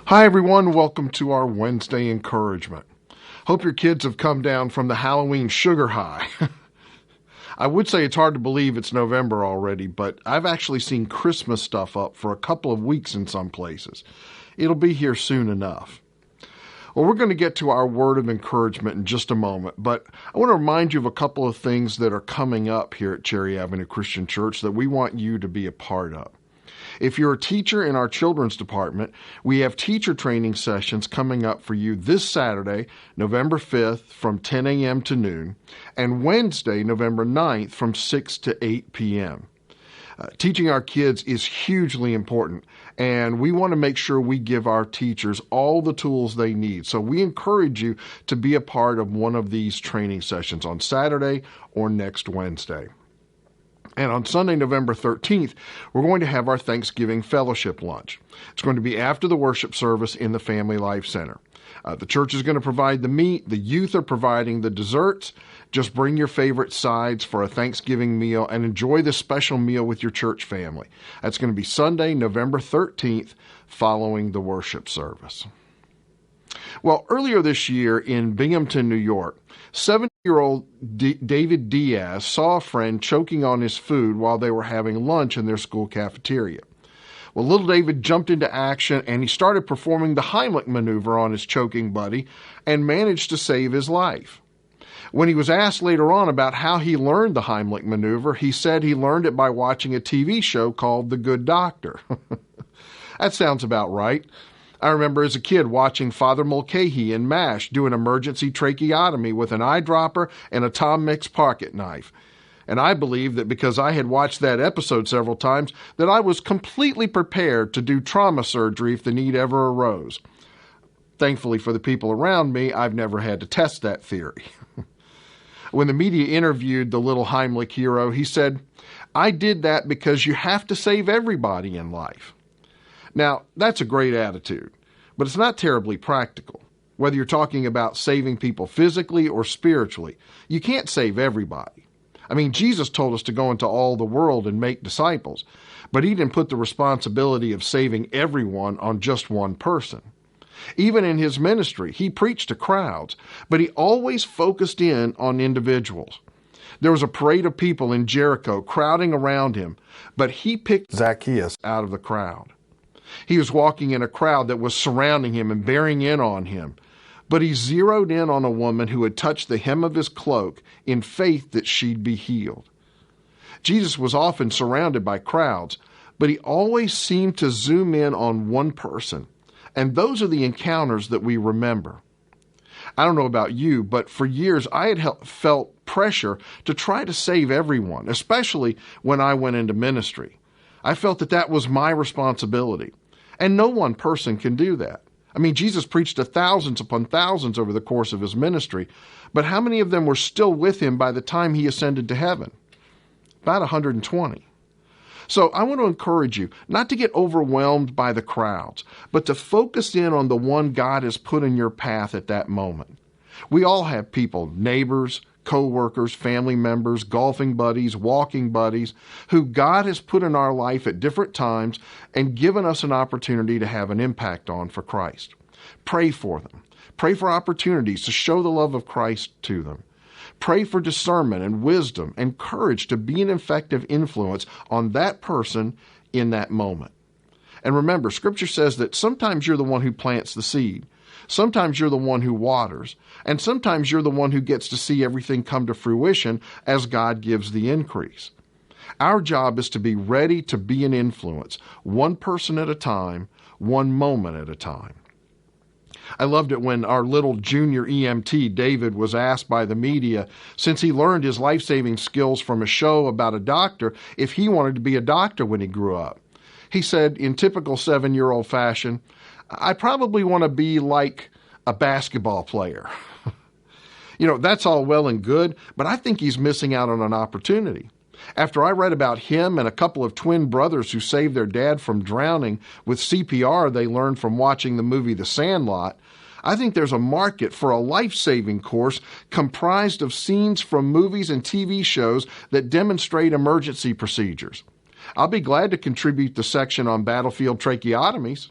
Hi everyone, welcome to our Wednesday encouragement. Hope your kids have come down from the Halloween sugar high. I would say it's hard to believe it's November already, but I've actually seen Christmas stuff up for a couple of weeks in some places. It'll be here soon enough. Well, we're going to get to our word of encouragement in just a moment, but I want to remind you of a couple of things that are coming up here at Cherry Avenue Christian Church that we want you to be a part of. If you're a teacher in our children's department, we have teacher training sessions coming up for you this Saturday, November 5th from 10 a.m. to noon, and Wednesday, November 9th from 6 to 8 p.m. Teaching our kids is hugely important, and we want to make sure we give our teachers all the tools they need. So we encourage you to be a part of one of these training sessions on Saturday or next Wednesday. And on Sunday, November 13th, we're going to have our Thanksgiving Fellowship Lunch. It's going to be after the worship service in the Family Life Center. The church is going to provide the meat. The youth are providing the desserts. Just bring your favorite sides for a Thanksgiving meal and enjoy this special meal with your church family. That's going to be Sunday, November 13th, following the worship service. Well, earlier this year in Binghamton, New York, 70-year-old David Diaz saw a friend choking on his food while they were having lunch in their school cafeteria. Well, little David jumped into action and he started performing the Heimlich maneuver on his choking buddy and managed to save his life. When he was asked later on about how he learned the Heimlich maneuver, he said he learned it by watching a TV show called The Good Doctor. That sounds about right. I remember as a kid watching Father Mulcahy in MASH do an emergency tracheotomy with an eyedropper and a Tom Mix pocket knife. And I believe that because I had watched that episode several times, that I was completely prepared to do trauma surgery if the need ever arose. Thankfully for the people around me, I've never had to test that theory. When the media interviewed the little Heimlich hero, he said, "I did that because you have to save everybody in life." Now, that's a great attitude, but it's not terribly practical. Whether you're talking about saving people physically or spiritually, you can't save everybody. I mean, Jesus told us to go into all the world and make disciples, but he didn't put the responsibility of saving everyone on just one person. Even in his ministry, he preached to crowds, but he always focused in on individuals. There was a parade of people in Jericho crowding around him, but he picked Zacchaeus out of the crowd. He was walking in a crowd that was surrounding him and bearing in on him, but he zeroed in on a woman who had touched the hem of his cloak in faith that she'd be healed. Jesus was often surrounded by crowds, but he always seemed to zoom in on one person, and those are the encounters that we remember. I don't know about you, but for years I had felt pressure to try to save everyone, especially when I went into ministry. I felt that that was my responsibility. And no one person can do that. I mean, Jesus preached to thousands upon thousands over the course of his ministry, but how many of them were still with him by the time he ascended to heaven? About 120. So I want to encourage you not to get overwhelmed by the crowds, but to focus in on the one God has put in your path at that moment. We all have people, neighbors, co-workers, family members, golfing buddies, walking buddies, who God has put in our life at different times and given us an opportunity to have an impact on for Christ. Pray for them. Pray for opportunities to show the love of Christ to them. Pray for discernment and wisdom and courage to be an effective influence on that person in that moment. And remember, Scripture says that sometimes you're the one who plants the seed. Sometimes you're the one who waters, and sometimes you're the one who gets to see everything come to fruition as God gives the increase. Our job is to be ready to be an influence, one person at a time, one moment at a time. I loved it when our little junior EMT, David, was asked by the media, since he learned his life-saving skills from a show about a doctor, if he wanted to be a doctor when he grew up. He said, in typical 7-year-old fashion, "I probably want to be like a basketball player." That's all well and good, but I think he's missing out on an opportunity. After I read about him and a couple of twin brothers who saved their dad from drowning with CPR they learned from watching the movie The Sandlot, I think there's a market for a life-saving course comprised of scenes from movies and TV shows that demonstrate emergency procedures. I'll be glad to contribute the section on battlefield tracheotomies.